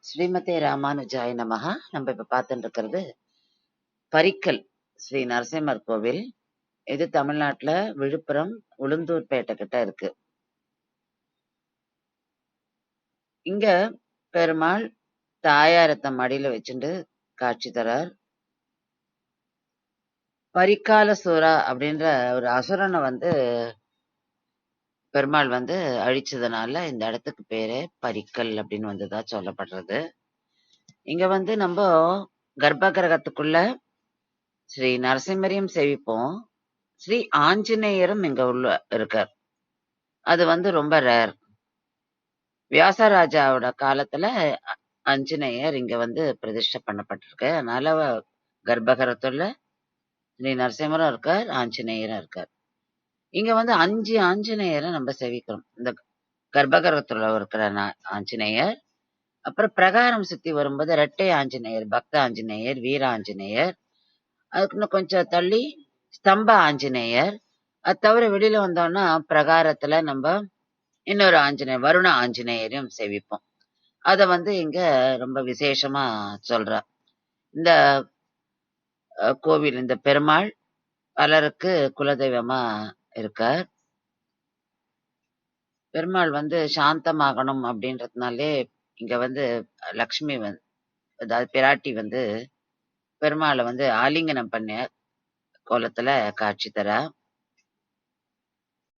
ஸ்ரீமதே ராமானுஜாய நமஹா. நம்ம இப்ப பார்த்துட்டு இருக்கிறது பரிக்கல் ஸ்ரீ நரசிம்மர் கோவில். இது தமிழ்நாட்டுல விழுப்புரம் உளுந்தூர்பேட்டை கிட்ட இருக்கு. இங்க பெருமாள் தாயாரத்தை மடியில வச்சுட்டு காட்சி தரார். பரிக்கால சூரா அப்படின்ற ஒரு அசுரனை பெருமாள் அழிச்சதுனால இந்த இடத்துக்கு பேரு பரிக்கல் அப்படின்னு வந்ததா சொல்லப்படுறது. இங்க நம்ம கர்ப்ப கிரகத்துக்குள்ள ஸ்ரீ நரசிம்மரையும் சேவிப்போம், ஸ்ரீ ஆஞ்சநேயரும் இங்க உள்ள இருக்கார். அது ரொம்ப ரேர். வியாசராஜாவோட காலத்துல ஆஞ்சநேயர் இங்க பிரதிஷ்டை பண்ணப்பட்டிருக்கு. அதனால கர்ப்பகிரகத்துல ஸ்ரீ நரசிம்மரும் இருக்கார், ஆஞ்சநேயரும் இருக்கார். இங்க 5 ஆஞ்சநேயரை நம்ம சேவிக்கிறோம். இந்த கர்ப்பகிரகத்துல இருக்கிற ஆஞ்சநேயர், அப்புறம் பிரகாரம் சுத்தி வரும்போது இரட்டை ஆஞ்சநேயர், பக்த ஆஞ்சநேயர், வீர ஆஞ்சநேயர், அதுக்கு இன்னும் கொஞ்சம் தள்ளி ஸ்தம்ப ஆஞ்சநேயர். அது தவிர வெளியில வந்தோம்னா பிரகாரத்துல நம்ம இன்னொரு ஆஞ்சநேயர், வருண ஆஞ்சநேயரையும் சேவிப்போம். அத இங்க ரொம்ப விசேஷமா சொல்றா. இந்த கோவில், இந்த பெருமாள் பலருக்கு குலதெய்வமா இருக்கார். பெருமாள் சாந்தமாகணும் அப்படின்றதுனாலே இங்க லக்ஷ்மி அதாவது பிராட்டி பெருமாளை ஆலிங்கனம் பண்ண கோலத்துல காட்சி தரா.